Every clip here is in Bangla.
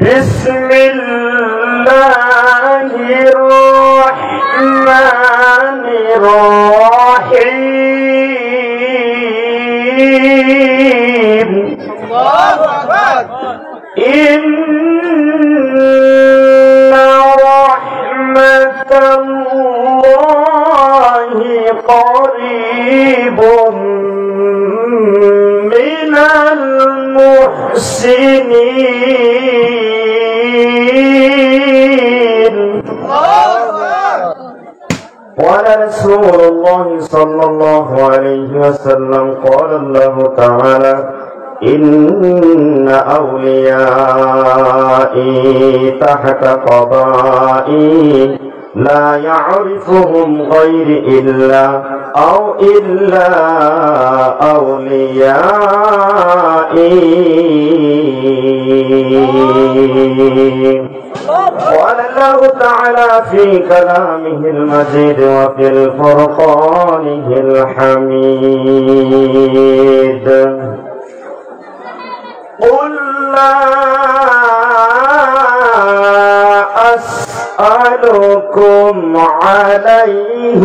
বিসমিল্লাহির রহমানির রহিম। আল্লাহু আকবার। ইন্না রাহমাতাল্লাহি করিবুম মিনাল মুহসিনিন। قال رسول الله صلى الله عليه وسلم قال الله تعالى إن أوليائي تحت قضائي لا يعرفهم غيري إلا أوليائي. قال الله تعالى في كلامه المجيد وفي الفرقانه الحميد قل لا أسألكم عليه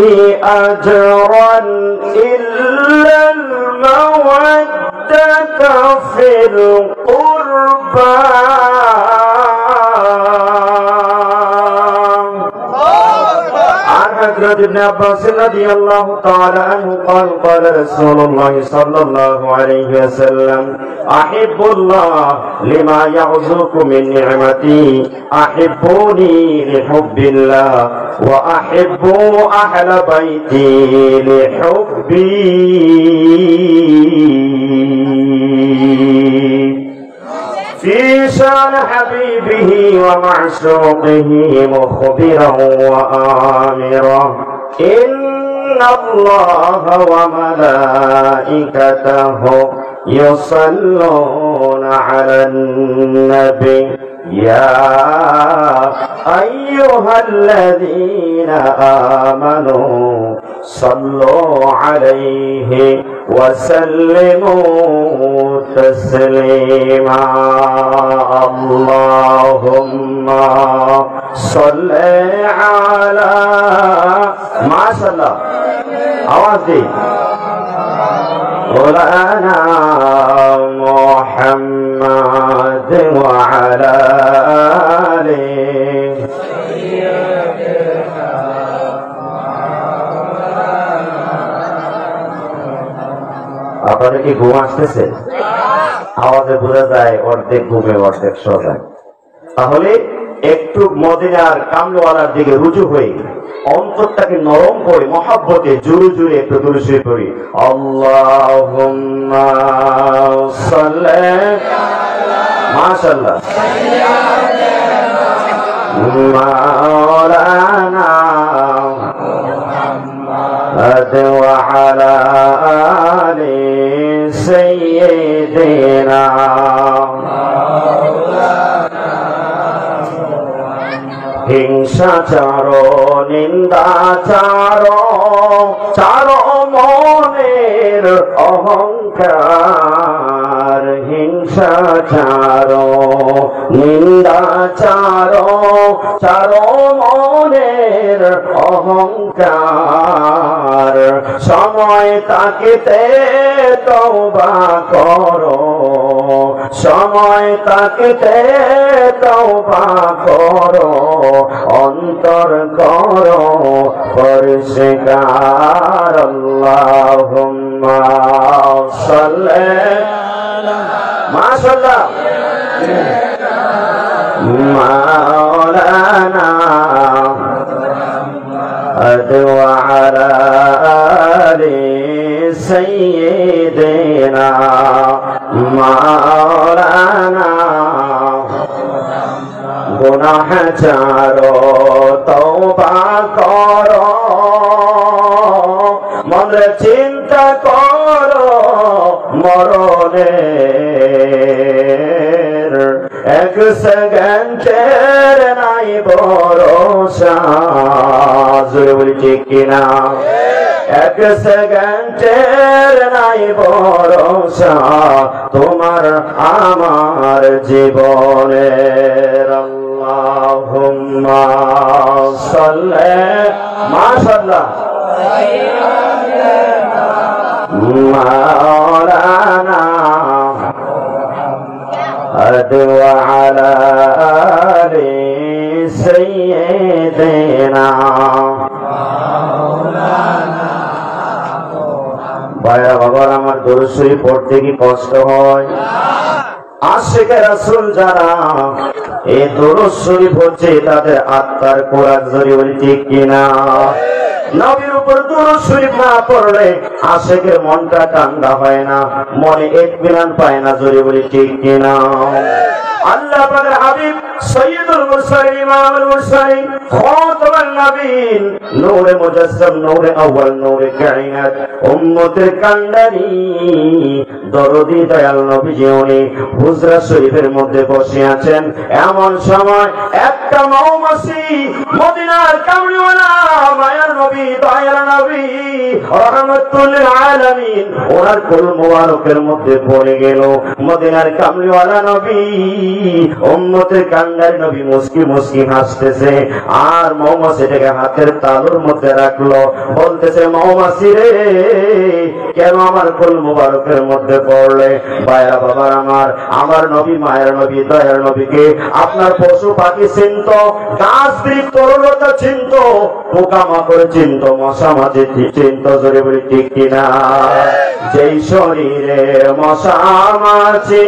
أجرا إلا المودة في القربى. حضرت ابن عباس رضي الله تعالى عنه قال قال رسول الله صلى الله عليه وسلم أحب الله لما يعزوكم من نعمتي أحبوني لحب الله وأحبوا أهل بيتي لحبي. في شان حبيبه ومعشوقه مخبرا وآمرا إن الله وملائكته يصلون على النبي يا أيها الذين آمنوا صلوا عليه وسلموا تسليما. اللهم صل على ما شاء الله أوازي مولانا محمد وعلى آله. আপনাদের কি ঘুম আসতেছে? আওয়াজে বোঝা যায় অর্ধেক ঘুমে অর্ধেক সজাগ। তাহলে একটু মদিনার কামলিওয়ালার দিকে রুজু হয়ে অন্তরটাকে নরম করে মহাব্বতে জোরে জোরে একটু দূরে শুয়ে পড়ি। আল্লাহুম্মা সাল্লি মাশাআল্লাহ মাওলানা মুহাম্মদ ওয়া আলা আলি সাইয়্যিদিনা হিংসাচার নিন্দাচার চার মনের অহংকার হিংসাচার নিন্দাচার চার মনের অহংকার সময় তাকিতে তওবা করো সময় তাকিতে তওবা করো অন্তর করো পরিষ্কার। আল্লাহুম্মা সাল্লি মাশাআল্লাহ মাওলানা ওয়া আলা আলি সাইয়্যিদিনা মাওলানা গুনাহ ছাড়ো তওবা করো মনে চিন্তা করো মরণের এক সেকেন্ডের নাই ভরসা। জোরে বলি ঠিক কিনা? এক সেকেন্ডের নাই ভরসা তোমার আমার জীবনের। আল্লাহুম্মা সাল্লি মাশাআল্লাহ মাওলানা ওয়া আলা আলি সাইয়্যিদিনা। ভাইরা বাবার আমার দরুদ শরীফ পড়তে কি কষ্ট হয়? আশিকে রাসূল যারা এই দরুদ শরীফ হচ্ছে তাদের আত্মার কোরআন জড়িয়ে বলি ঠিক কিনা? নবীর উপর দরুদ শরীফ না পড়লে আশিকের মনটা ঠান্ডা হয় না, মনে ইতমিনান পায় না, জড়িয়ে বলি ঠিক কিনা? আল্লাহ পাকের হাবিব সৈয়দুল মুরসালিন ইমামুল মুরসালিন খাতামুন নবীন নূরে মুজাসসাম নূরে আউয়াল নূরে কায়নাত উম্মতের কান্ডারি দরদি দয়াল নবীজি উনি হুজরা শরীফের মধ্যে বসে আছেন। এমন সময় একটা মৌমাছি মদিনার কামলিওয়ালা মায়ার নবী দয়াল নবী রাহমাতুল লিল আলামিন ওনার কোল মোবারকের মধ্যে পড়ে গেল। মদিনার কামলিওয়ালা নবী উম্মতের কান্ডারি নবী মুস্কি মুস্কি হাসতেছে আর মৌমাছিটাকে হাতের তালুর মধ্যে রাখলো, বলতেছে মৌমাছি রে কেন আমার কোল মোবারকের মধ্যে পড়লে? ভাইরা বাবার আমার নবী মায়ের নবী দয়ার নবীকে আপনার পশু পাখি চিনত, গাছ বৃক্ষ তরুলতা চিনত, পোকামাকড় চিনত, মশা মাছি চিনত, জোরে বলি ঠিক কিনা? যেই শরীরে মশা মাছি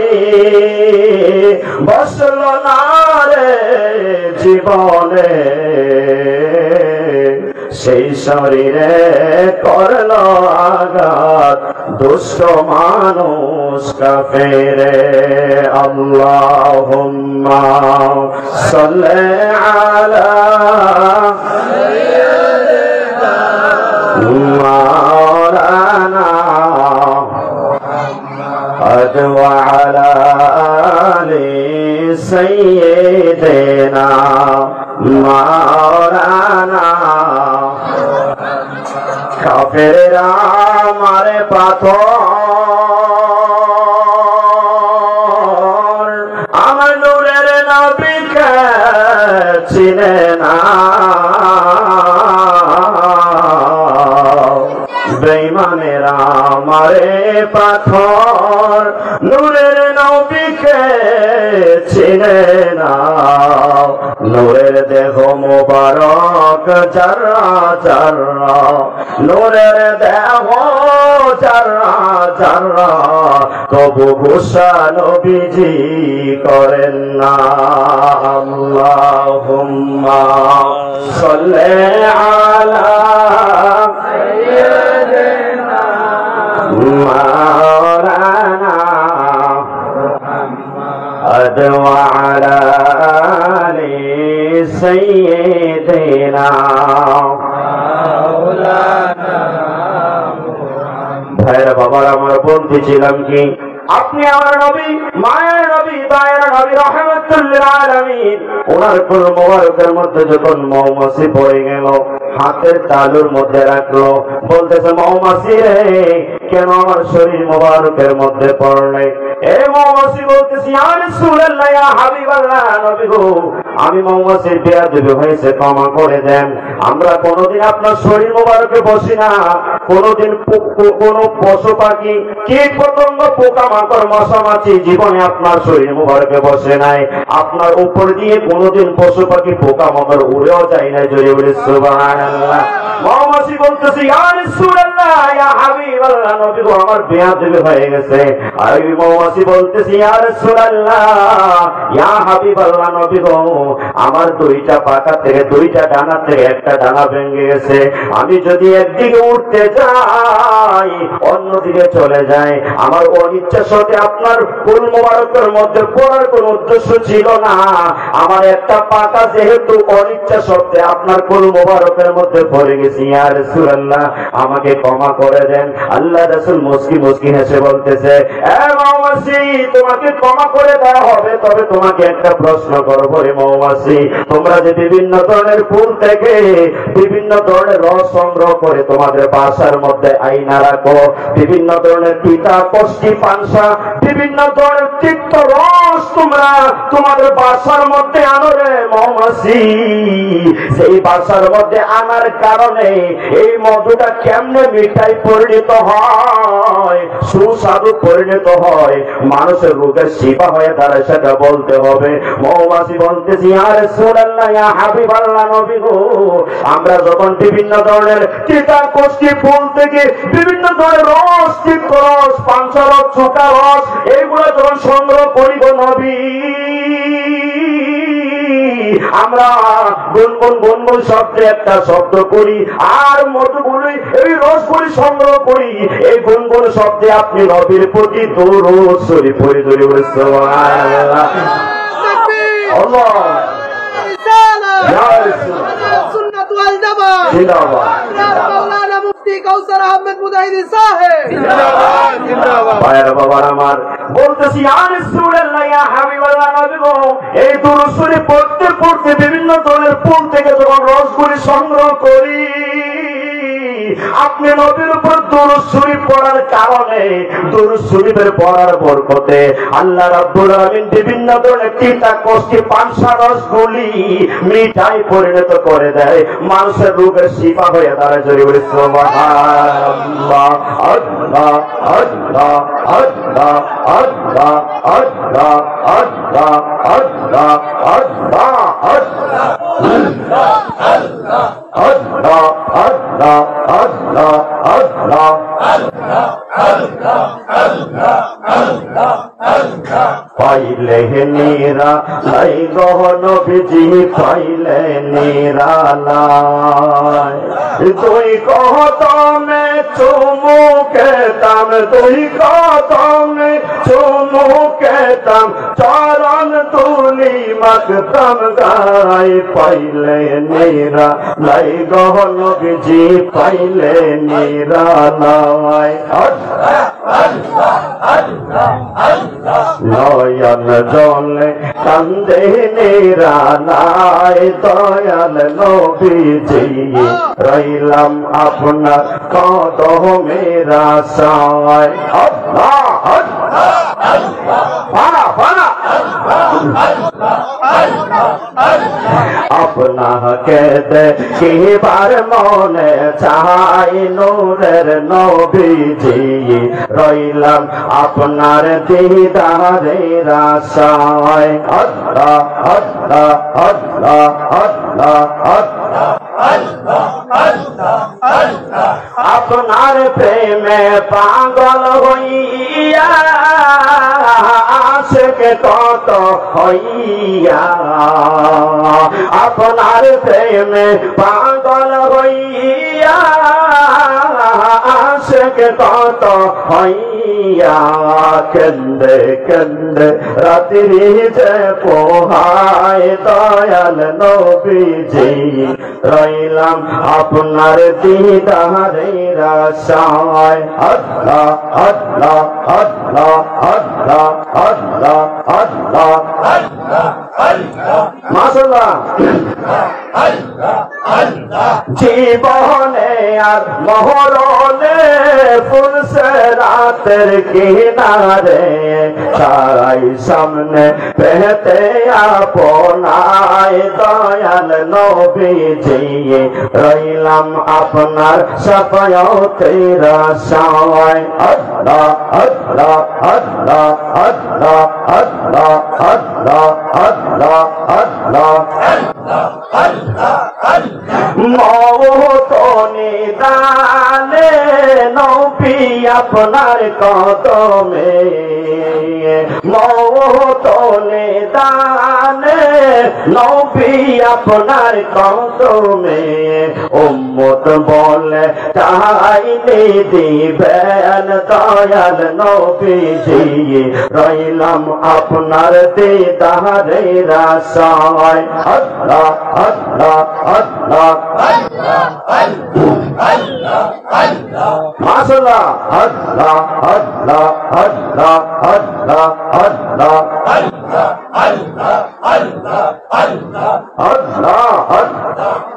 বসল না রে জীবনে, সেই শরীরে করল আঘাত দুষ্ট মানুষ কাফেরে। আল্লাহুম্মা সাল্লি আলা মাওলানা ওয়া আলা আলি সাইয়্যিদিনা মাওলানা। কাফেররা মারে পাথর আমার নূরের নবীকে চিনে না, বেঈমানেরা মারে পাথর নূরের নবীকে চিনে না। নূরের দেহ মোবারক জাররা জাররা, নূরের দেহ জাররা জাররা, তবু গুসা নবীজি করেন না। আল্লাহুম্মা সাল্লি আলা সাইয়্যিদিনা মাওলানা ওয়া আলা আলি সাইয়্যিদিনা মাওলানা। ভাইরা বাবার আমার বলতেছিলাম কি আপনি আমার নবী মায়ের নবী দয়ার নবী রাহমাতুল লিল আলামিন ওনার কোল মোবারকের মধ্যে যখন মৌমাছি পড়ে গেল হাতের তালুর মধ্যে রাখলো, বলতেছে মৌমাছি রে কেন আমার শরীর মোবারকের মধ্যে পড়লে? এ মৌমাছি বলতেছি ইয়া রাসূলুল্লাহ ইয়া হাবিবাল্লাহ নবী গো আমি মৌমাছির বেয়াদবি হয়েছে ক্ষমা করে দেন। আমরা কোনোদিন আপনার শরীর মোবারকে বসি না, কোনোদিন কোন পশু পাখি কীট পতঙ্গ পোকামাকড় মশা মাছি জীবনে আপনার শরীর মোবারকে বসে নাই। আপনার উপর দিয়ে কোনোদিন পশু পাখি পোকামাকড় উড়েও যায় না, জোরে বলে সুবহানাল্লাহ। মৌমাছি বলতেছি ইয়া রাসূলুল্লাহ ইয়া হাবিবাল্লাহ নবী গো আমার বেয়াদবি হয়ে গেছে। আর ওই মৌমাছি বলতেছি ইয়া রাসূলুল্লাহ ইয়া হাবিবাল্লাহ নবী গো আমার দুইটা পাখা থেকে দুইটা ডানা থেকে একটা ডানা ভেঙে গেছে, আমি যদি একদিকে উঠতে যাই অন্যদিকে চলে যায়। আমার অনিচ্ছা সত্ত্বে আপনার কোল মোবারকের মধ্যে পড়ার কোন উদ্দেশ্য ছিল না, আমার একটা পাখা যেহেতু অনিচ্ছা সত্ত্বে আপনার কোল মোবারকের মধ্যে পড়ে গেছি, ইয়া রাসূলুল্লাহ আমাকে ক্ষমা করে দেন। আল্লাহ রাসূল মুস্কি মুস্কি হেসে বলতেছে এ মৌমাছি তোমাকে ক্ষমা করে দেওয়া হবে, তবে তোমাকে একটা প্রশ্ন করবো রে মৌমাছি, তোমরা যে বিভিন্ন ধরনের ফুল থেকে বিভিন্ন ধরনের রস সংগ্রহ করে তোমাদের বাসার মধ্যে আইনা রাখো, বিভিন্ন ধরনের পিতা কষ্টি পানসা বিভিন্ন ধরনের তিক্ত রস তোমরা তোমাদের বাসার মধ্যে আনো রে মৌমাছি। সেই বাসার মধ্যে আনার কারণে এই মধুটা কেমনে মিঠাই পরিণত হয়, সুস্বাদু পরিণত হয়, মানুষের রোগের শিফা হয়ে দাঁড়ায়, সেটা বলতে হবে। মৌমাছি বলতেছি, ইয়া রাসূলুল্লাহ, ইয়া হাবিবাল্লাহ, নবী গো, আমরা যখন বিভিন্ন ধরনের তিতা কষ্টি ফুল থেকে বিভিন্ন ধরনের রস, তিক্ত রস, পানসা রস, চুকা রস, এইগুলো যখন সংগ্রহ করি গো নবী, আমরা গুনগুন গুনগুন শব্দে একটা শব্দ করি, আর মধুগুলি এই রসগুলি সংগ্রহ করি, এই গুনগুন শব্দে আপনি নবীর প্রতি দরুদ শরীফ পড়ে ধরে বলে সুবহানাল্লাহ, আল্লাহ সুন্নাত ওয়াল জামাত জিন্দাবাদ, মাওলানা মুফতি কাউসার আহমেদ মুজাহিদি সাহেব জিন্দাবাদ জিন্দাবাদ। ভাইরা বাবার আমার বলতেছি, ইয়া রাসূলুল্লাহ, ইয়া হাবিবাল্লাহ, নবী গো, এই দরুদ শরীফ পড়তে পড়তে বিভিন্ন ধরনের ফুল থেকে যখন রসগুলি সংগ্রহ করি, আপনি নবীর উপর দরুদ শরীফ পড়ার কারণে, দরুদ শরীফের পড়ার বরকতে আল্লাহ রাব্বুল আলামিন বিভিন্ন ধরনের তিতা কষ্টি পানসা রসগুলি মিঠাই পরিণত করে দেয়, মানুষের রোগের শিফা হয়ে দাঁড়ায়। জোরে বলি সুবহানাল্লাহ, আল্লাহ আল্লাহ আল্লাহ আল্লাহ আল্লাহ আল্লাহ আল্লাহ আল্লাহ আল্লাহ আল্লাহ আল্লাহ আল্লাহ পাইলে নিরা লাই গহন বিজি, পাইলে নিরা লাই, তুই কদমে চুমুকেতাম, তুই কদমে চুমুকেতাম, চরণ তুলি মাখতাম গায়, পাইলে নিরা লাই গহন বিজি, পাইলে নিরা লাই। নয়ন জলে কান্দে নিরালায়, দয়াল নবীজি রইলাম আপনার কদমের আশায়। আল্লাহ আল্লাহ আল্লাহ, পারা পারা আপনাকে দেখিবার মনে চাই, নূরের নবীজি রইলাম আপনার দিদারের আশায়। আল্লাহ আল্লাহ আল্লাহ আল্লাহ আল্লাহ আল্লাহ, আপনার প্রেমে পাগল হইয়া আশিক কত হইয়া, আপনার প্রেমে পাগল হইয়া আশিক কত হইয়া, কেন্দে কেন্দে রাত্রি যে পোহায়, দয়াল নবীজি রইলাম আপনার দিদারের আশায়। আল্লাহ আল্লাহ আল্লাহ আল্লাহ আল্লাহ আল্লাহ আল্লাহ, মাশাআল্লাহ। জীবনে আর মহরণে ফুলসে রাতের কিনারে, তারাই সামনে পেতে আপনায়, দয়াল নবীজি রইলাম আপনার শাফায়াতের আশায়। আল্লাহ আল্লাহ আল্লাহ আল্লাহ আল্লাহ আল্লাহ আল্লাহ আল্লাহ মওত নিদানে নবী আপনার কদমে, মওত নিদানে নবী আপনার কদমে, উম্মত বলে চাইলে দিবেন, দয়াল নবীজি রইলাম আপনার দিদারের আশায়। আল্লাহ আল্লাহ আল্লাহ মাশাআল্লাহ, আল্লাহ আল্লাহ আল্লাহ আল্লাহ আল্লাহ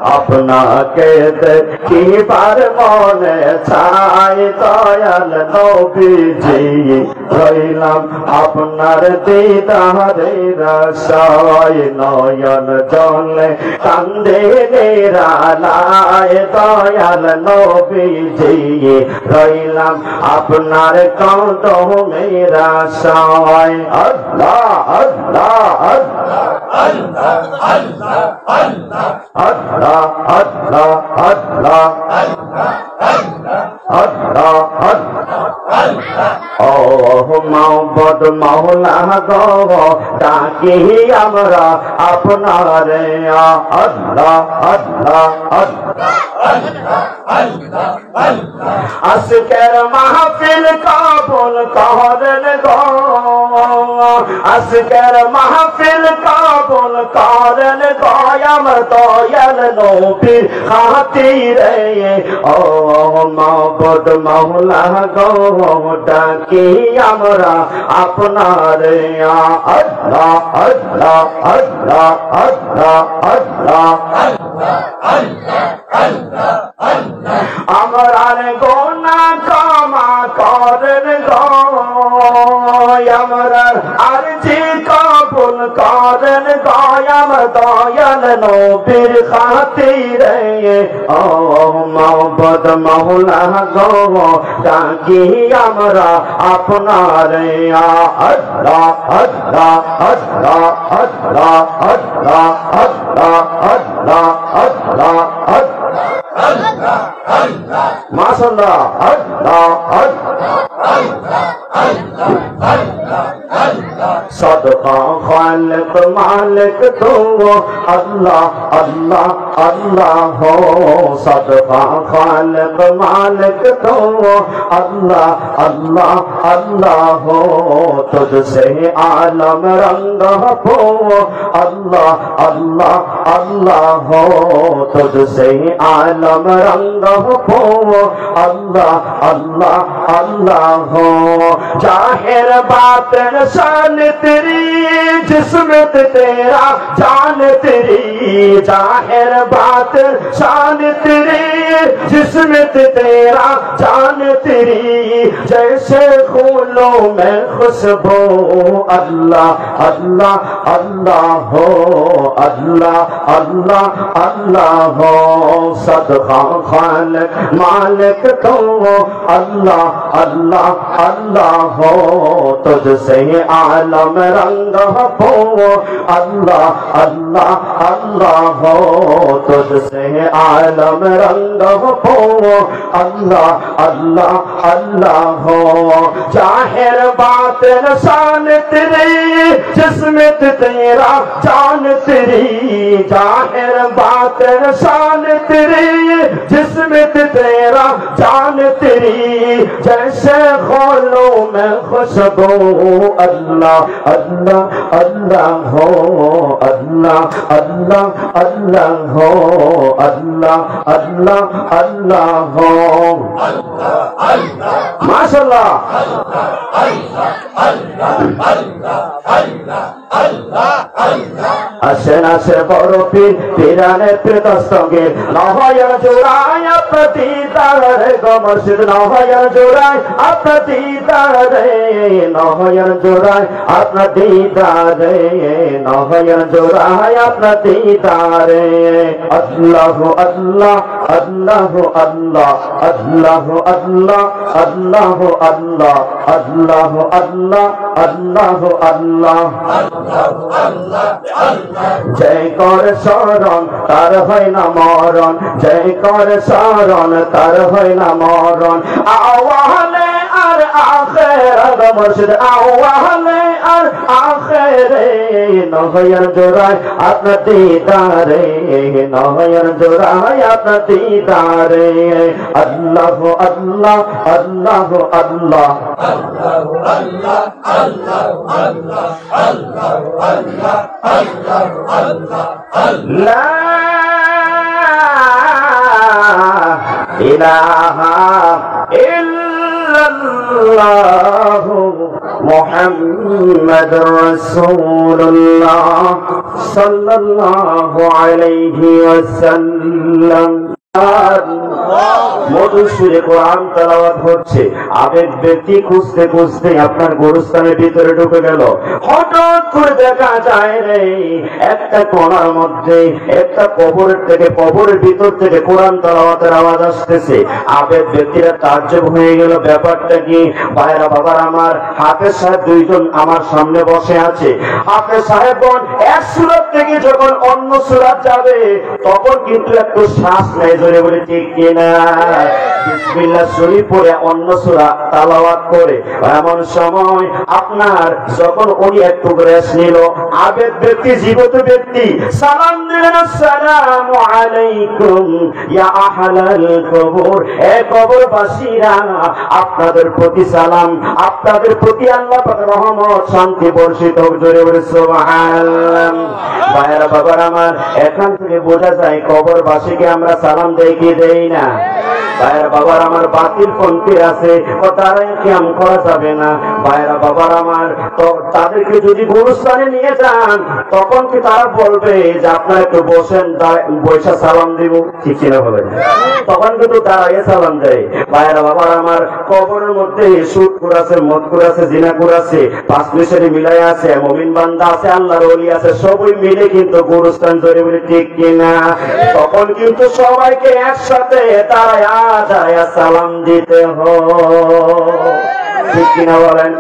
আপনাকে দেখিবার মনে চাই দয়াল নবীজি রইলাম আপনার দিদারের আশায় নয়ন জলে কান্দে নিরালায় দয়াল নবীজি রইলাম আপনার কদমের আশায় আল্লাহ আল্লাহ আল্লাহ আল্লাহ আল্লাহ আল্লাহ আল্লাহ আল্লাহ ও মাওবুদ মাওলা গো ডাকি আমরা আপনারে আল্লাহ আল্লাহ আল্লাহ আজকের মাহফিল কবুল করেন গো আজকের মাহফিল কবুল করেন গো আমার দয়াল নবীর খাতিরে ও মাওবুদ মাওলা গো ডাকি আমরা আপনারে আল্লাহ আল্লাহ আল্লাহ আল্লাহ আল্লাহ আমরার গোনা ক্ষমা করেন গো আমরার আরজি কবুল করেন গো আমার দয়াল নবীর খাতিরে ও মাওবুদ মাওলা গো ডাকি আমরা আপনারে আল্লাহ আল্লাহ আল্লাহ আল্লাহ আল্লাহ আল্লাহ আল্লাহ আল্লাহ আল্লাহ মাশাআল্লাহ আল্লাহ صدقہ خالق مالک تو اللہ اللہ اللہ ہو صدقہ خالق مالک تو اللہ اللہ اللہ ہو تجھ سے عالم رنگ ہو اللہ اللہ اللہ ہو تجھ سے عالم رنگ ہو اللہ اللہ اللہ ہو ظاہر باطن شان تیری جسم تیرا جان تیری ظاہر باطن شان تیری جسم تیرا جان تیری جیسے پھولوں میں خوشبو اللہ اللہ اللہ ہو اللہ اللہ اللہ ہو صدقہ خالق مالک تو اللہ اللہ اللہ ہو تجھ سے عالم رنگ ہو اللہ اللہ اللہ ہو تجھ سے عالم رنگ ہو اللہ اللہ اللہ ہو ظاہر باطن شان تیری جسم تیرا جان تیری ظاہر باطن شان تیری جسم تیرا جان تیری جیسے خولوں میں خوشبو اللہ اللہ اللہ ہو اللہ اللہ اللہ ہو اللہ اللہ اللہ ہو মাশাআল্লাহ আসেন আসে বড় পীর পীরানে প্রেতস্তঙ্গে নহয়ার জোড়ায় আপনার দিদারে গো মুর্শিদ নহয়ার জোড়ায় আপনার দিদারে নহয়ার জোড়ায় আপনার দিদারে নহয়ার জোড়ায় আপনার দিদারে আল্লাহ আল্লাহ আল্লাহ আল্লাহ আল্লাহ আল্লাহ আল্লাহ আল্লাহ আল্লাহ আল্লাহ আল্লাহ আল্লাহ জয় কর শরণ তার হয় না মরণ জয় কর শরণ তার হয় না মরণ আওয়ালে আর আখিরাত মুর্শিদ আওয়ালে আর আখিরে নহয়ার জোড়ায় আপনার দিদারে নহয়ার জোড়ায় আপনার দিদারে আল্লাহ আল্লাহ আল্লাহ আল্লাহ আল্লাহ আল্লাহ আল্লাহ আল্লাহ আল্লাহ আল্লাহ আল্লাহ আল্লাহ লা ইলাহা ইল্লা ইল্লাল্লাহু মুহাম্মাদুর রাসূলুল্লাহ সাল্লাল্লাহু আলাইহি ওয়াসাল্লাম। মধুর সুরে কোরআন তেলাওয়াত হচ্ছে, আবেগ ব্যক্তি খুঁজতে খুঁজতে আপনার গোরস্থানের ভিতরে ঢুকে গেল। হঠাৎ করে দেখা যায় রে একটা কোণার মধ্যে একটা কবরের থেকে, কবরের ভিতর থেকে কোরআন তেলাওয়াতের আওয়াজ আসতেছে। আবেগ ব্যক্তিরা তাজ্জব হয়ে গেল, ব্যাপারটা কি? ভাইরা বাবার আমার, হাফেজ সাহেব দুইজন আমার সামনে বসে আছে। হাফেজ সাহেবগণ এক সূরা থেকে যখন অন্য সূরা যাবে তখন কিন্তু একটু শ্বাস নেয়, জোরে বলে ঠিক কিনা? বিসমিল্লাহ শরীফ পড়ে অন্য সূরা তেলাওয়াত করে এমন সময় আপনার যখন উনি একটু রেস্ট নিল, আবেগ ব্যক্তি, জীবিত ব্যক্তি সালাম দিলেন, আসসালামু আলাইকুম ইয়া আহলাল কবর, এ কবরবাসীরা আপনাদের প্রতি সালাম, আপনাদের প্রতি আল্লাহ পাকের রহমত শান্তি বর্ষিত হোক, জোরে বলে সুবহানাল্লাহ। ভাইরা বাবার আমার, এখান থেকে বোঝা যায় কবরবাসীকে আমরা সালাম দেই কি দেই না? ভাইরা বাবার আমার, বাতিল পন্থী আছে তারাই কিয়াম করা যাবে না। ভাইরা বাবার আমার, তো তাদেরকে যদি গুরুস্থানে নিয়ে যান তখন কি তারা বলবে যে আপনারা একটু বসেন, বৈশা সালাম দিব, ঠিক কিনা বলেন? তখন কিন্তু তারাই সালাম দেয়। ভাইরা বাবার আমার, কবরের মধ্যে সুদখোর আছে, মদখোর আছে, জিনাখোর আছে, পাঁচ মিশরি মিলাই আছে, মুমিন বান্দা আছে, আল্লাহর ওলি আছে, সবই মিলে কিন্তু গুরুস্থান ধরে বলে ঠিক কিনা? তখন কিন্তু সবাইকে একসাথে তারাই সালাম দিতে হয়, ঠিক কিনা বলেন?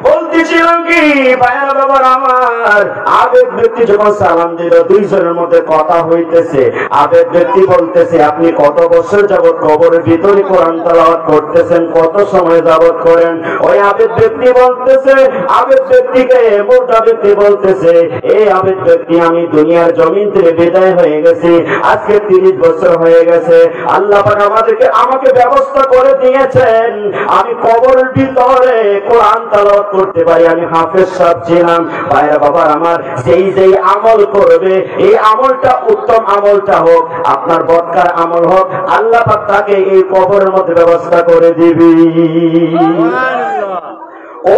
বলতেছিলাম কি ভাইরা বাবার আমার, আবেগ ব্যক্তি যখন সালাম দিল দুইজনের মধ্যে কথা হইতেছে। আবেগ ব্যক্তি বলতেছে, আপনি কত বছর যাবত কবরের ভিতরে কোরআন তেলাওয়াত করতেছেন, কত সময় যাবত করেন? ওই আবেগ ব্যক্তি বলতেছে, আবেগ ব্যক্তিকে মোটা ব্যক্তি বলতেছে, এই আবেগ ব্যক্তি আমি দুনিয়ার জমিন থেকে বিদায় হয়ে গেছি, আজকে 30 বছর হয়ে গেছে। আল্লাহ পাক আমাকে ব্যবস্থা করে দিয়েছেন, আমি কবরের ভিতরে কোরআন তেলাওয়াত করতে পারি, আমি হাফেজ সাহেব ছিলাম। ভাইরা বাবার আমার, যেই আমল করবে এই আমলটা উত্তম আমলটা হোক, আপনার বদকার আমল হোক, আল্লাহ পাক তাকে এই কবরের মধ্যে ব্যবস্থা করে দিবি।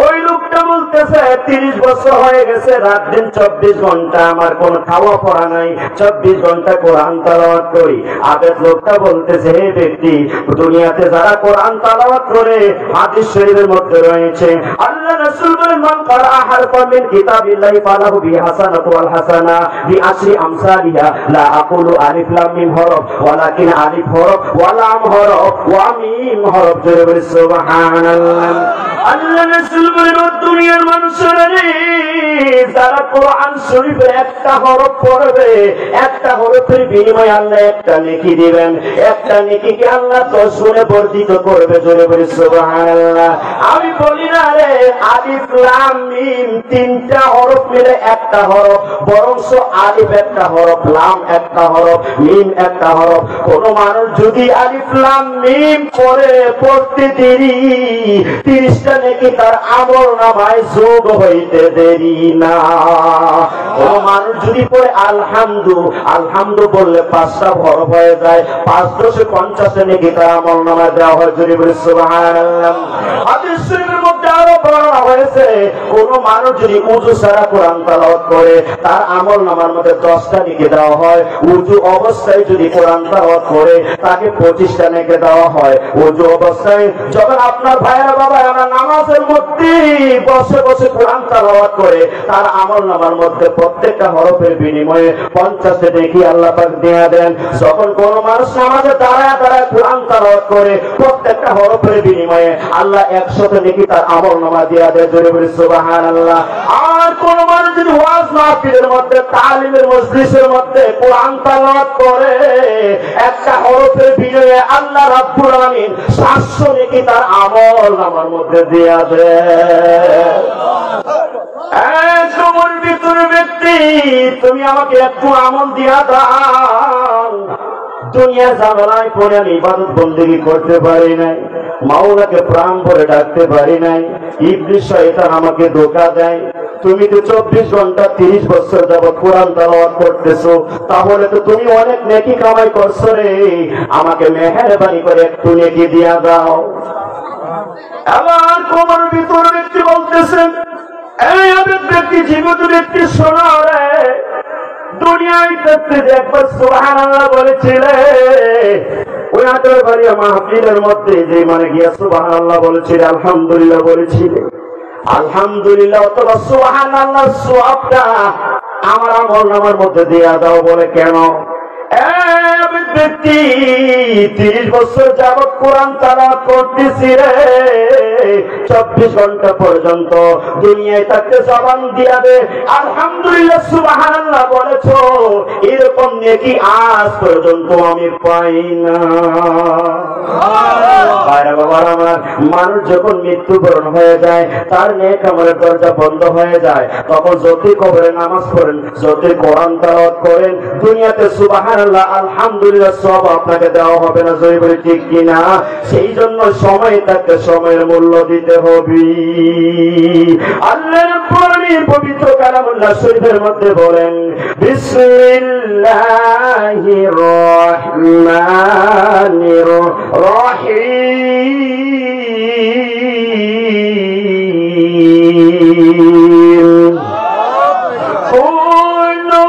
ওই লোকটা বলতেছে 30 বছর হয়ে গেছে, রাত দিন 24 ঘন্টা আমার কোন খাওয়া পড়া নাই, 24 ঘন্টা কোরআন তেলাওয়াত করি। আবেদ লোকটা বলতেছে, হে ব্যক্তি, দুনিয়াতে যারা কোরআন তেলাওয়াত করে হাদিস শরীফের মধ্যে রয়েছে আল্লাহ রাসূল বলেন, মান ক্বারা হারফান মিন কিতাবিল্লাহি ফালাহু বিহাসানাতু ওয়াল হাসানা বিআশরি আমসালিহা, লা আকুলু আলিফ লাম মিম হরফ ওয়ালাকিন আলিফ হরফ ওয়া লাম হরফ ওয়া মিম হরফ, জোরে বলে সুবহানাল্লাহ। আল্লাহ রাসূল বলেন, দুনিয়ার মানুষেরা যারা কোরআন শরীফের একটা হরফ পড়বে, একটা হরফের বিনিময়ে আল্লাহ একটা নেকি দিবেন, একটা নেকিকে আল্লাহ 10 গুণে বর্ধিত করবে, জোরে বলে সুবহানাল্লাহ। আমি বলি না রে আলিফ লাম মিম তিনটা হরফ মিলে একটা হরফ, বরংস আলিফ একটা হরফ, লাম একটা হরফ, মিম একটা হরফ। কোন মানুষ যদি আলিফ লাম মিম পড়তে দেরি, 30টা নেকি তার আমল নামায় যোগ হইতে দেরি না। কোন মানুষ যদি পড়ে আলহামদু বললে 5টা হরফ হয়ে যায়, 5 10 50 নেকি তার আমল নামায় দেওয়া হয়, জোরে বলে সুবহানাল্লাহ। হাদিস শরীফের মধ্যে আরো বর্ণনা হয়েছে, কোন মানুষ যদি ওযু ছাড়া কোরআন তেলাওয়াত করে তার আমল নামার মধ্যে 10টা নেকি দেওয়া হয়। ওযু অবস্থায় যদি কোরআন তেলাওয়াত করে তাকে 25টা নেকি দেওয়া হয়। ওযু অবস্থায় যখন আপনার ভাইয়েরা বাবা আমরা নামাজের মধ্যে বসে বসে কোরআন তেলাওয়াত করে তার আমল নামার মধ্যে প্রত্যেকটা হরফের বিনিময়ে 50 নেকি আল্লাহ পাক দিয়ে দেন। যখন কোন মানুষ নামাজে দাঁড়ায় দাঁড়ায় কোরআন তেলাওয়াত করে প্রত্যেকটা হরফের বিনিময়ে আল্লাহ 100 নেকি তার আমল নামা দিয়ে দেয়, জোরে বলে সুবহানাল্লাহ। আর কোন মানুষ যদি ওয়াজ মাহফিলের মধ্যে, তালিমের মজলিসের মধ্যে কোরআন তেলাওয়াত করে একটা হরফের বিনিময়ে আল্লাহ রাব্বুল আলামিন 700 নেকি তার আমল নামার মধ্যে দিয়ে দেয়। তোমার ভিতরে ব্যক্তি, তুমি আমাকে একটু আমল দিয়া দাও। দুনিয়া ঝামেলায় পড়ে আমি ইবাদত বন্দেগী করতে পারি নাই, মাওলাকে প্রাণ ভরে ডাকতে পারি নাই, ইবলিস শয়তান আমাকে ধোঁকা দেয়। তুমি তো 24 ঘন্টা 30 বছর যাবত কোরআন তেলাওয়াত করতেছো, তাহলে তো তুমি অনেক নেকি কামাই করছো রে, আমাকে মেহেরবানি করে একটু নেকি দিয়া দাও। আমার কোমর ভিতর ব্যক্তি বলতেছেন, এই আবেদ ব্যক্তি, জীবিত ব্যক্তি, শোনো রে, দুনিয়ায় থাকতে যে একবার সুবহানাল্লাহ বলেছিলে, ওই আতর বাড়িয়া মাহফিলের মধ্যে যে মানে গিয়া সুবহানাল্লাহ বলেছিলে, আলহামদুলিল্লাহ বলেছিলে, আলহামদুলিল্লাহ অথবা সুবহানাল্লাহ সওয়াবটা আমার আমলনামার মধ্যে দেয়া দাও। বলে কেন? ব্যক্তি 30 বছর যাবৎ কোরআন তেলাওয়াত করতেছি রে, 24 ঘন্টা পর্যন্ত দুনিয়ায় থাকতে জবান দিয়া দে আলহামদুলিল্লাহ সুবহানাল্লাহ বলেছো, এরকম নেকি আজ পর্যন্ত আমি পাই না। বাবার আমার, মানুষ যখন মৃত্যুবরণ হয়ে যায়, তার নেক আমলের দরজা বন্ধ হয়ে যায়, তখন যতই কবরে নামাজ পড়েন, যতই কোরআন তেলাওয়াত করেন, দুনিয়াতে সুবহানাল্লাহ আলহামদুলিল্লাহ সব আপনাকে দেওয়া হবে না। জয় বলে ঠিক কিনা? সেই জন্য সময় থাকতে সময়ের মূল্য দিতে হবে। আল্লাহর পবিত্র কালামুল্লাহ শরীফের মধ্যে বলেন, বিসমিল্লাহির রহমানির রহিম, কুনু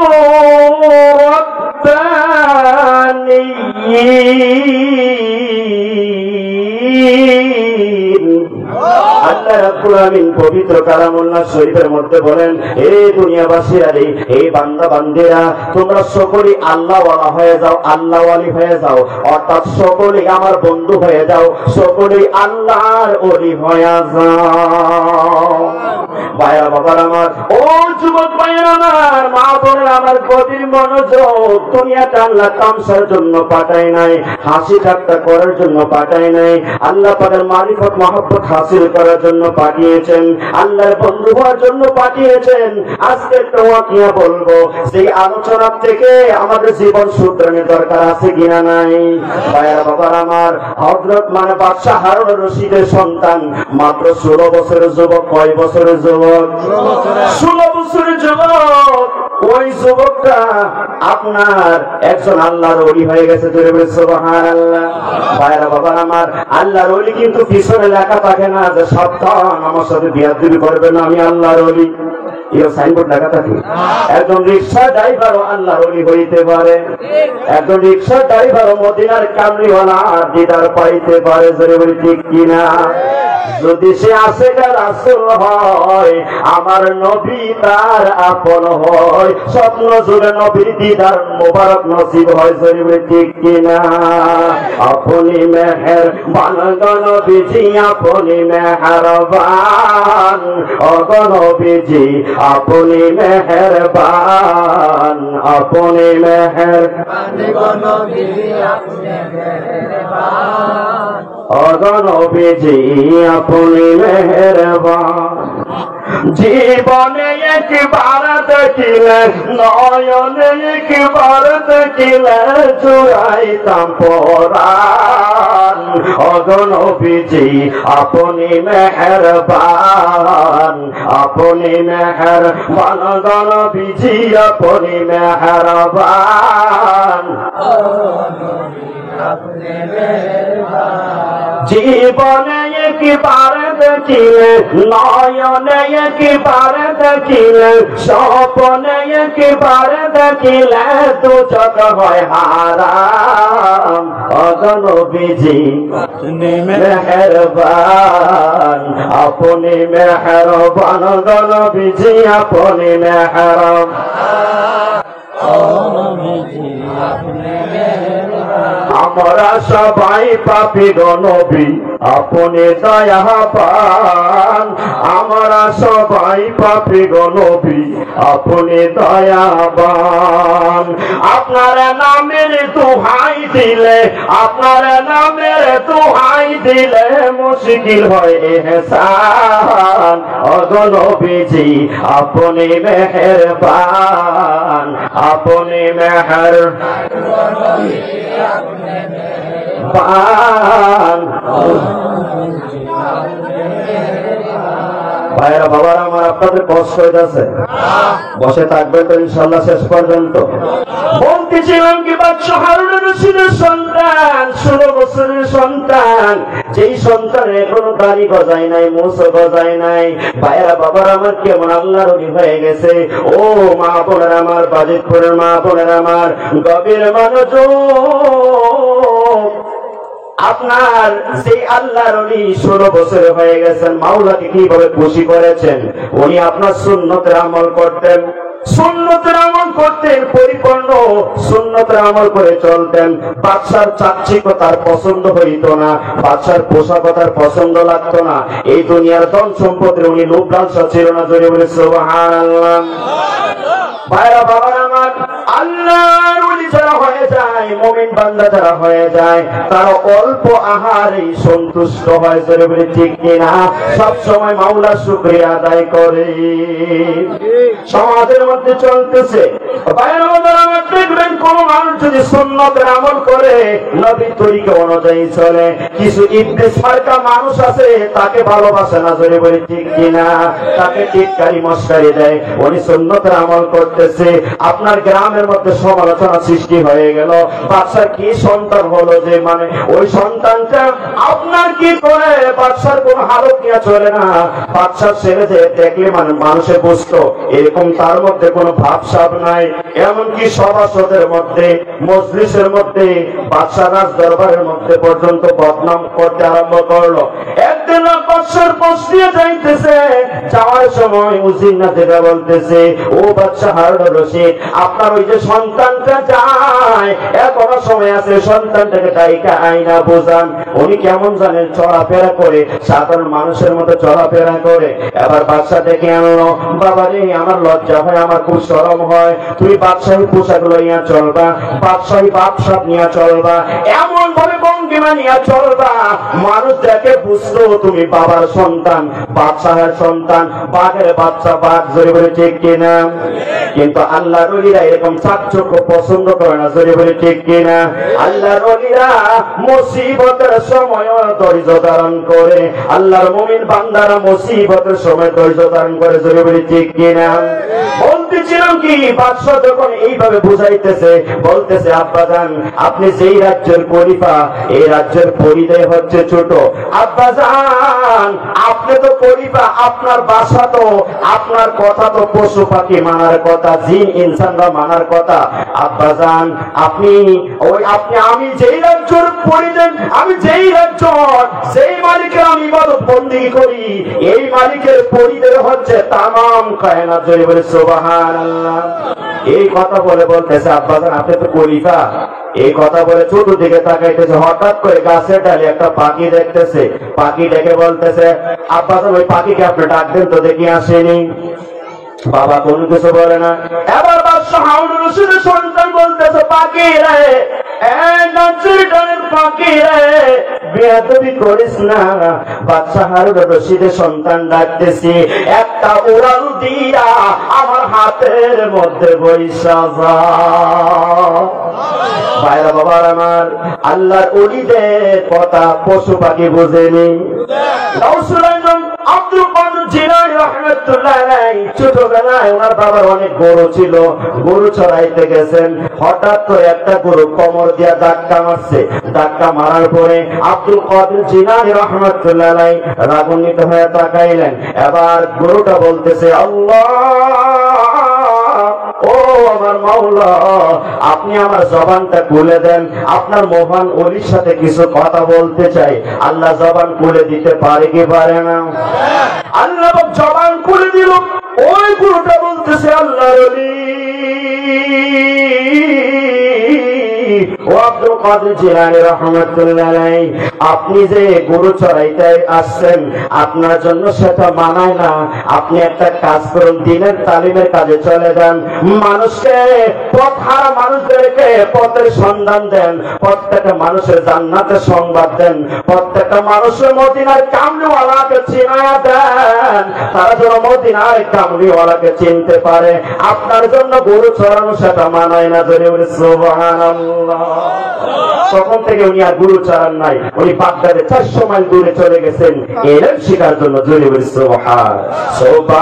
আল্লাহ রাব্বুল আমিন পবিত্র কালামুল্লাহ শরীফের মধ্যে বলেন, এই দুনিয়াবাসীরা, এই বান্দা বান্দিরা, তোমরা সকলেই আল্লাহওয়ালা হয়ে যাও, আল্লাহওয়ালি হয়ে যাও, অর্থাৎ সকলেই আমার বন্ধু হয়ে যাও, সকলেই আল্লাহর ওলি হয়ে যাও। ভাইরা বাবার আমার, ও যুবক ভাইরা আমার, মা বোনেরা আমার, গভীর মনোযোগ। দুনিয়াটা আল্লাহ তামসার জন্য পাঠায় নাই, হাসি ঠাট্টা করার জন্য পাঠায় নাই, আল্লাহ পাকের মারিফত মহব্বত হাসিল করার জন্য পাঠিয়েছেন, আল্লাহর বন্ধু হওয়ার জন্য পাঠিয়েছেন। আজকে একটা ওয়াকিয়া বলবো, সেই আলোচনা থেকে আমাদের জীবন শুধরানোর দরকার আছে কিনা নাই? ভাইরা বাবার আমার, হযরত মানে বাদশাহ হারুন রশিদের সন্তান, মাত্র 16 বছরের যুবক। কয় বছরের যুবক? 16 বছরের যুবক। ওই যুবকটা আপনার একজন আল্লাহর ওলি হয়ে গেছে। জোরে বলে সুবহানাল্লাহ। ভাইরা বাবার আমার, আল্লাহর ওলি কিন্তু পিছনে লেখা থাকে না যে সাবধান আমার সাথে বিয়াদবি করবে না, আমি আল্লাহর ওলি। এর সাইনবোর্ড লেখা থাকে। একজন রিক্সা ড্রাইভারও আল্লাহর ওলি হইতে পারে, একজন রিক্সা ড্রাইভারও মদিনার কামলিওয়ালা দিদার পাইতে পারে। জোরে বলে ঠিক কিনা? যদি সে আশেকের রাসূল হয়, আমার নবী তার আপন হয়, স্বপ্ন যুগে নবীর দিদার মোবারক নসিব হয়। জোরে বলে ঠিক কিনা? আপনি মেহেরবান নবীজি, আপনি মেহেরবান, ওগো নবীজি আপনি মেহেরবান, আপনি মেহেরবান, ওগো নবীজি আপনি মেহেরবান, ওগো নবীজি আপনি মেহেরবান। জীবনে একবার দেখিলে, নয়নে একবার দেখিলে, জুড়াইতাম পরাণ, ওগো নবীজি আপনি মেহেরবান, আপনি মেহেরবান, ওগো নবীজি আপনি মেহেরবান, জীবনে একবার দেখিলে, নয়নে একবার দেখিলে, স্বপ্নে একবার দেখিলে, দু চোখ হয় হারাম, ওগো নবীজি আপনি মেহেরবান, আপনি মেহেরবান, ওগো নবীজি আপনি মেহেরবান, আমরা সবাই পাপী গো নবী আপনি দয়া পান, আমরা সবাই পাপী গো নবী আপনি দয়াবান। আপনার নামের দোহাই দিলে, আপনার নামের দোহাই দিলে, মুশকিল হয় ইহসান, ওগো নবীজি আপনি মেহেরবান, আপনি মেহেরবান, ভাইরা বাবার আমার আপনাদের কষ্ট হইতেছে, বসে থাকবেন তো ইনশাল্লাহ শেষ পর্যন্ত। বলতেছিলাম কি বাদশা হারুন রশিদের সন্তান, 16 বছরের সন্তান, যেই সন্তান এখনো দাড়ি গজায় নাই, মুছ গজায় নাই। ভাইরা বাবার আমার কেমন আল্লাহর ওলি হয়ে গেছে। ও মা বোনের আমার, বাজিতপুরের মা বোনের আমার, গভীর মনোযোগ। আপনার যে আল্লাহর ওলি 16 বছর হয়ে গেছেন, মাওলাকে কিভাবে খুশি করেছেন? উনি আপনার সুন্নতের আমল করতেন, সুন্নতের আমল করতেন, পরিপূর্ণ সুন্নতের আমল করে চলতেন। বাদশার চাকচিক্য তার পছন্দ হইত না, বাদশার পোশাক তার পছন্দ লাগতো না। এই দুনিয়ার ধন সম্পদের উনি লোভ লালসা ছিল না। জোরে বলে সুবহানাল্লাহ। ভাইরা বাবার আমার, আল্লাহর ওলি যারা হয়ে যায়, মুমিন বান্দা যারা হয়ে যায়, তারা অল্প আহারে সন্তুষ্ট হয়। জোরে বলে ঠিক কিনা? সব সময় মাওলার শুকরিয়া আদায় করে। সমাজের মধ্যে চলতেছে, ভাইরা বাবার আমার, দেখবেন কোন মানুষ যদি সুন্নতের আমল করে, নবীর তরিকা অনুযায়ী চলে, কিছু ইবলিস মার্কা মানুষ আছে, তাকে ভালোবাসে না। জোরে বলে ঠিক কিনা? তাকে টিটকারি মস্কারি দেয়। উনি সুন্নতের আমল করতেছে, আপনার গ্রামের মধ্যে সমালোচনা সৃষ্টি হয়ে গেল। বাদশার কি সন্তান হলো যে, মানে ওই সন্তানটা আপনার কি করে? বাদশার কোন হালত নিয়ে চলে না। বাদশার ছেলে যে দেখলে মানে মানুষে বুঝতো এরকম তার মধ্যে কোনো ভাবসাব নাই। এমনকি সভাসদের মধ্যে, মজলিসের মধ্যে, বাদশাহ রাজ দরবারের মধ্যে পর্যন্ত বদনাম করতে আরম্ভ করলো। একদিন বাদশার পোষ দিয়ে যাইতেছে, যাওয়ার সময় উজির না দেখা বলতেছে, ও বাদশা হারুন রশিদ, আপনার ওই যে সন্তানটা যায়, এখনো সময় আছে, সন্তানটাকে ডাইকা আইনা বোঝান। উনি কেমন জানেন? চলাফেরা করে, সাধারণ মানুষের মতো চলাফেরা করে। এবার বাদশা ডেকে আনলো, বাবা রে, আমার লজ্জা হয়, আমার খুব শরম হয়, তুমি বাদশাহী পোশাক লইয়া চলবা, বাদশাহী বাপসাপ নিয়ে চলবা, এমন ভাবে ভঙ্গিমা নিয়ে চলবা মানুষ দেখে বুঝতো তুমি বাবার সন্তান, বাদশাহের সন্তান, বাঘের বাচ্চা, বাঘ। জোরে বলে ঠিক কিনা? কিন্তু আল্লাহর ওলিরা এরকম চাকচক্য পছন্দ করে না। জোরে বলে ঠিক কিনা? আল্লাহর ওলিরা মুসিবতের সময় ধৈর্য ধারণ করে, আল্লাহর মুমিন বান্দারা মুসিবতের সময় ধৈর্য ধারণ করে। জোরে বলে ঠিক কিনা? বলতেছিলাম কি, বাদশা যখন এইভাবে বুঝাইতেছে, বলতেছে, আব্বাজান, আপনি যেই রাজ্যের খলিফা, এই রাজ্যের পরিধেয় হচ্ছে ছোট। আব্বাজান, আপনি তো খলিফা, আপনার বাসা তো, আপনার কথা তো পশু পাখি মানার কথা, জিন ইনসানরা মানার কথা। আব্বাজান, আপনি আমি যেই রাজ্যের পরিধেয়, আমি যেই রাজ্য, সেই মালিকের আমি ইবাদত বন্দেগী করি, এই মালিকের পরিধেয় হচ্ছে তামাম কায়নাত। জোরে বলে সুবহানাল্লাহ। এই কথা বলে বলতেছে, আব্বাজান, আপনি তো খলিফা। এই কথা বলে চতুর্দিকে তাকাইতেছে, হঠাৎ করে গাছের ডালে একটা পাখি দেখতেছে। পাখি ডেকে বলতেছে, আব্বাজান, ওই পাখিকে আপনি ডাক দেন তো, দেখি আসেনি। বাবা কোনো কিছু বলে না। এবার বাদশা হারুন রশিদের সন্তান বলতেছে, পাখি রে, গাছের ডালের পাখি রে, বেয়াদবি করিস না। বাদশা হারুন রশিদের সন্তান ডাকতেছি, একটা উড়াল দিয়া আমার হাতের মধ্যে বইসা যা। ভাইরা বাবার আমার, আল্লাহর ওলিদের কথা পশু পাখি বুঝেনি। আব্দুল কাদের জিলানী রাহমাতুল্লাহ আলাইহি ছোটবেলায় ওনার বাবার অনেক গরু ছিল, গরু চড়াইতে গেছেন। হঠাৎ করে একটা গরু কোমর দিয়া ধাক্কা মারছে। ধাক্কা মারার পরে আব্দুল কাদের জিলানী রাহমাতুল্লাহ আলাইহি রাগান্বিত হয়ে তাকাইলেন। এবার গরুটা বলতেছে, আল্লাহ, ও আমার মাওলা, আপনি আমার জবানটা খুলে দেন, আপনার মহান ওলির সাথে কিছু কথা বলতে চাই। আল্লাহ জবান খুলে দিতে পারে কি পারে না? আল্লাহ জবান খুলে দিল। ওই গরুটা বলতেছে, আল্লাহর ওলি, ও আব্দুল কাদের জিলানী রাহমাতুল্লাহ আলাইহি, আপনি যে গরু চড়াইতে আসছেন, আপনার জন্য সেটা মানায় না। আপনি একটা কাজ করুন, দিনের তালিমের কাজে চলে যান, মানুষকে, পথহারা মানুষদেরকে পথের সন্ধান দেন, প্রত্যেকটা মানুষের জান্নাতের সংবাদ দেন, প্রত্যেকটা মানুষের মদিনার কামলিওয়ালাকে চিনায়া দেন, তারা যেন মদিনার কামলিওয়ালাকে চিনতে পারে। আপনার জন্য গরু চড়ানো সেটা মানায় না। জোরে বলে সুবহানাল্লাহ। তখন থেকে উনি আর গুরু চালান নাই, উনি বাগদাদে 400 মাইল দূরে চলে গেছেন ইলম শিখার জন্য। জোরে বলি সুবহানাল্লাহ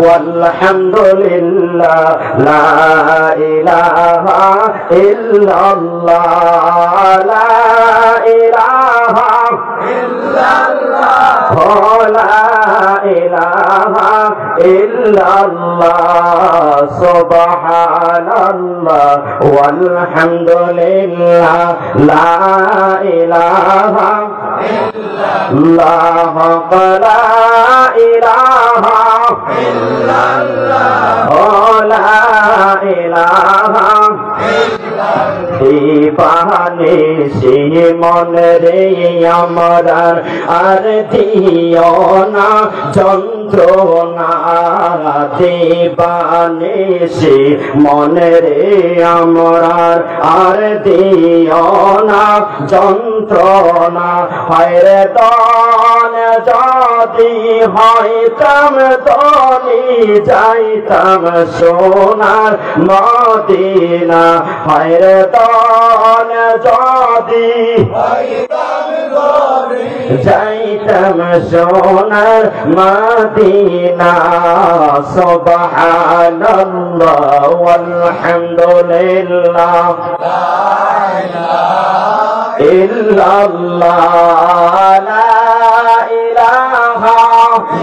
ওয়ালহামদুলিল্লাহ লা ইলাহা ইল্লাল্লাহ লা ইলাহা ইল্লাল্লাহ লা ইলাহা ইল্লাল্লাহ সুবহানাল্লাহ ওয়ালহামদুলিল্লাহ লা ইলাহা ইল্লাল্লাহ লা ইলাহা ইল্লাল্লাহ লা ইলাহা দীপানে সে মনে রে আমার আর দিও না যন্ত্রণা, দীপানে সে মনে রে আমার আর দিও না যন্ত্রণা। হয় রে দন যদি হইতাম তনি যাইতাম সোনার মদিনা। হয় রে দন যদি যাইতাম সোনার মদিনা। সুবহানাল্লাহ ওয়ালহামদুলিল্লাহ লা ইলাহা ইল্লাল্লাহ লা ইলাহা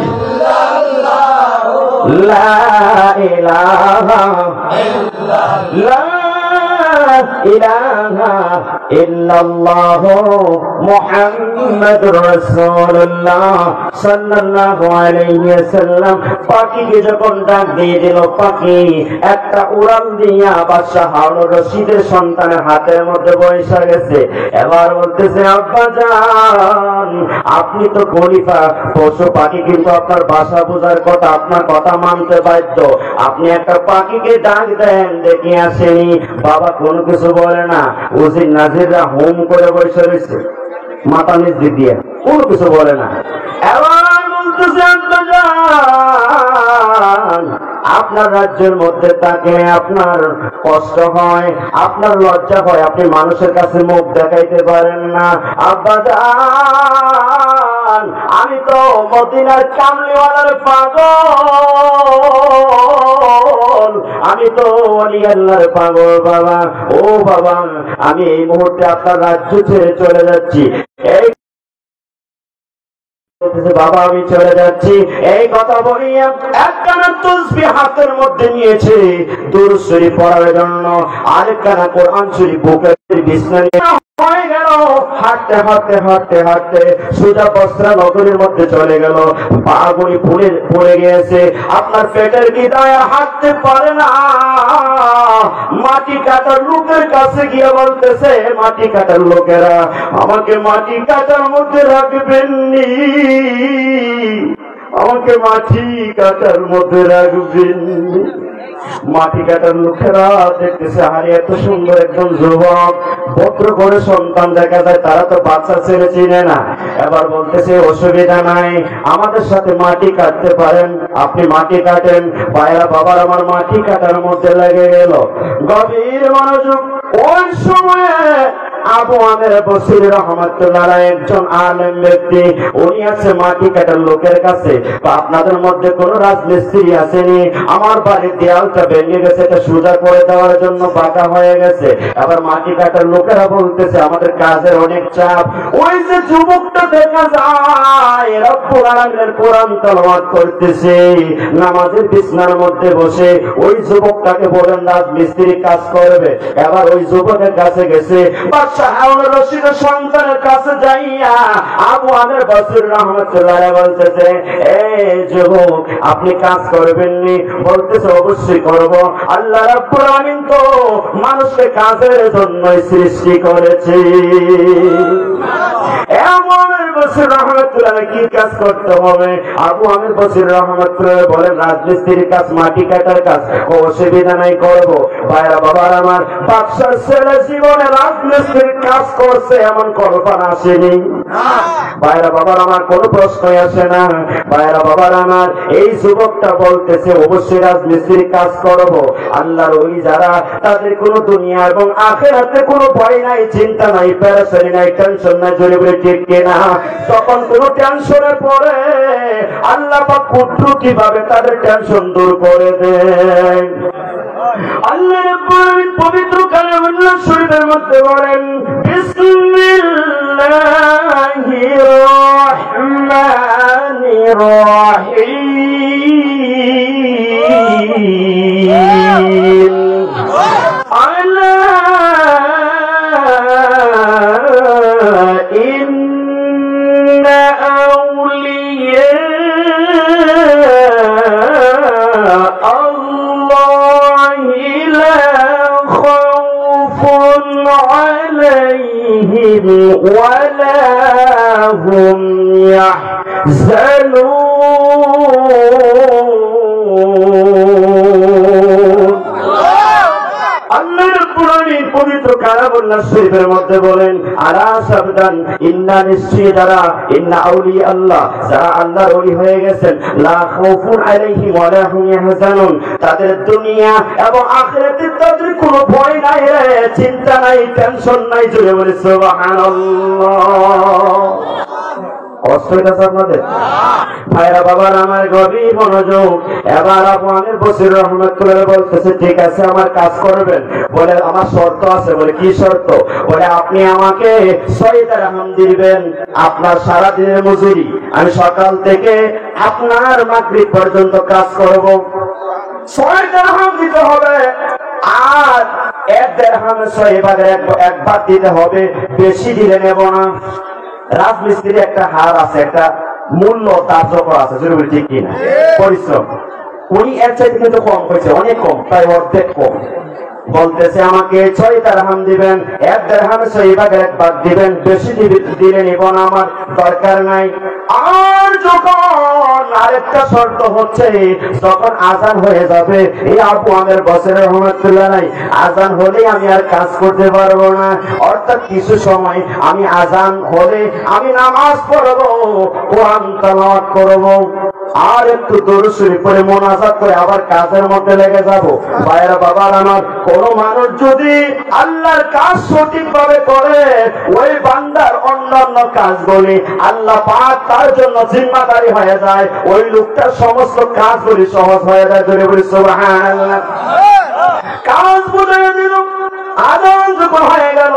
ইল্লাল্লাহ লা ইলাহা ইল্লাল্লাহ ইলাহা ইল্লাল্লাহ মুহাম্মাদুর রাসূলুল্লাহ সাল্লাল্লাহু আলাইহি ওয়াসাল্লাম। পাখিকে যখন ডাক দিয়ে দিল, পাখি একটা উড়াল দিয়া বাদশা হারুন রশিদের সন্তানের হাতের মধ্যে বসে গেছে। এবার বলতেছে, আব্বা জান আপনি তো খলিফা, পশু পাখি কিন্তু আপনার ভাষা বোঝার কথা, আপনার কথা মানতে বাধ্য। আপনি একটা পাখিকে ডাক দেন, দেখে আসেনি। বাবা কোনো কিছু বলে না, উজির নাজিররা হোম করে বসে রয়েছে মাথা নিচ দিয়ে, কোনো কিছু বলে না। এবার বলতেছে, আপনার রাজ্যের মধ্যে থাকলে আপনার কষ্ট হয়, আপনার লজ্জা হয়, আপনি মানুষের কাছে মুখ দেখাইতে পারেন না। আব্বা জান আমি তো মদিনার কামলিওয়ালার পাগল, আমি তো ওলি আল্লাহর পাগল বাবা। ও বাবা আমি এই মুহূর্তে আপনার রাজ্য ছেড়ে চলে যাচ্ছি। এই বাবা আমি চলে যাচ্ছি। এই কথা বলিয়া একখানা তসবিহ হাতের মধ্যে নিয়েছে দুরূদ শরীফ পড়ার জন্য, আরেকখানা কোরআন শরীফ বুকের বিছানা হয়ে গেল। হাঁটতে হাঁটতে হাঁটতে হাঁটতে সোজা বস্ত্রা নগরীর মধ্যে চলে গেল। পাগুনি পড়ে গিয়েছে, আপনার পেটের গিদায় হাঁটতে পারে না। মাটি কাটার লোকের কাছে গিয়ে বলতেছে, মাটি কাটার লোকেরা আমাকে মাটি কাটার মধ্যে রাখবেননি, আমাকে মাটি কাটার মধ্যে রাখবেন। মাটি কাটার লোকেরা দেখতেছে আরে এত সুন্দর একদম যুবক, পত্র করে সন্তান দেখা যায়, তারা তো বাচ্চা ছেলে চিনে না। এবার বলতেছে অসুবিধা নাই, আমাদের সাথে মাটি কাটতে পারেন, আপনি মাটি কাটেন। ভাইরা বাবার আমার মাটি কাটার মধ্যে লেগে গেল। গভীর মনোযোগ। ওই সময়ে আবু আমের বসির রহমাতুল্লাহ একজন আলেম ব্যক্তি, উনি আছে মাটি কাটার লোকের কাছে। আপনাদের মধ্যে কোন রাজমিস্ত্রি আসেনি? আমার বাড়ির দেয়ালটা ভেঙে গেছে, এটা সোজা করে দেওয়ার জন্য বাঁকা হয়ে গেছে। আবার মাটি কাটার লোকেরা বলতেছে আমাদের কাজের অনেক চাপ। ওই যে যুবকটা দেখা যায় রব্বুল আলামিনের কোরআন তেলাওয়াত করতেছে নামাজের বিছানার মধ্যে বসে, ওই যুবকটাকে বলেন রাজমিস্ত্রি কাজ করবে। এবার ওই যুবকের কাছে গেছে, রশিদের সন্তানের কাছে যাইয়া আবু আমের বসির রহমাতুল্লাহ বলতেছে, এই যুবক আপনি কাজ করবেননি? বলতেছে অবশ্যই করব। আল্লাহ রাব্বুল আমিন তো মানুষকে কাজের জন্য সৃষ্টি করেছে। বসির রহমাতুল্লাহ কি কাজ করতে হবে? আবু আমির বসির রহমাতুল্লাহ বলেন রাজমিস্ত্রির কাজ, মাটি কাটার কাজ। অসুবিধা নাই করব। ভাইরা বাবার আমার, বাদশার ছেলে জীবনে রাজমিস্ত্রির কাজ করছে এমন কল্পনা আসেনি। ভাইরা বাবার আমার কোনো প্রশ্নই আসে না। ভাইরা বাবার আমার এই যুবকটা বলতেছে অবশ্যই রাজমিস্ত্রির কাজ করব। আল্লাহর ওলি যারা তাদের কোনো দুনিয়া এবং আখিরাতে কোনো ভয় নাই, চিন্তা নাই, প্যারাসানি নাই, টেনশন নাই, জোরে বলে ঠিক কিনা? তখন কোনো টেনশনে পড়ে আল্লাহ পাক কিভাবে তাদের টেনশন দূর করে দেন। আল্লাহ রাব্বুল আলামিন পবিত্র কালামুল্লাহ শরীফের মধ্যে বলেন বিসমিল্লাহির রহমানির রহিম আলা ইন্না আউলিয়া ولا هم يحزنون আল্লাহ রাব্বুল আলামিন পবিত্র কালামুল্লাহ শরীফের মধ্যে বলেন আলা সাবদান ইন্না নিশ্চয়ই যারা ইন্না আউলিয়া আল্লাহ যারা আল্লাহর ওলি হয়ে গেছেন লা খাউফুন আলাইহিম ওয়া লা হুম ইয়াহজানুন তাদের দুনিয়া এবং আখিরাতে তাদের কোনো ভয় নাই রে, চিন্তা নাই, টেনশন নাই। জোরে বলে সুবহানাল্লাহ। কষ্ট হইতেছে আপনাদের? ভাইরা বাবার আমার গভীর মনোযোগ। এবার আপু আমির বসির রহমতুল্লাহ বলতেছে ঠিক আছে আমার কাজ করবেন। বলে আমার শর্ত আছে। বলে কি শর্ত? বলে আপনি আমাকে 6 দিরহাম দিবেন, আপনার সারা দিনের মজুরি। আমি সকাল থেকে আপনার মাগরিব পর্যন্ত কাজ করব। 6 দিরহাম দিতে হবে। আর 1 দিরহামে 6 ভাগের 1 ভাগ দিতে হবে, বেশি দিলে নেব না। রাজমিস্ত্রির একটা হার আছে, একটা মূল্য ধার্য করা আছে, জরুরি ঠিক কিনা? পরিশ্রম উনি এর চাইতে কিন্তু কম হয়েছে, অনেক কম, প্রায় অর্ধেক কম। বলতেছে আমাকে 6 দিরহাম দিবেন, 1 দিরহামে 6 ভাগের 1 ভাগ দিবেন, বেশি দিলে নিব না, আমার দরকার নাই। আর যখন আরেকটা শর্ত হচ্ছে যখন আজান হয়ে যাবে, এই আবু আমের বসের রহমতুল্লাহ নাই, আজান হলেই আমি আর কাজ করতে পারবো না। অর্থাৎ কিছু সময় আমি আজান হলে আমি নামাজ পড়বো, কোরআন তেলাওয়াত করবো, আর একটু দরুদ শরীফ পড়ে মুনাজাত করে আবার কাজের মধ্যে লেগে যাব। ভাইরা বাবার আমার কোন মানুষ যদি আল্লাহর কাজ সঠিকভাবে করে ওই বান্দার অন্যান্য কাজগুলি আল্লাহ পাক তার জন্য জিম্মাদারি হয়ে যায়, ওই লোকটার সমস্ত কাজগুলি সহজ হয়ে যায়। জোরে বলি সুবহানাল্লাহ। কাজ বুঝিয়ে দিল। আজান যখন হয়ে গেল,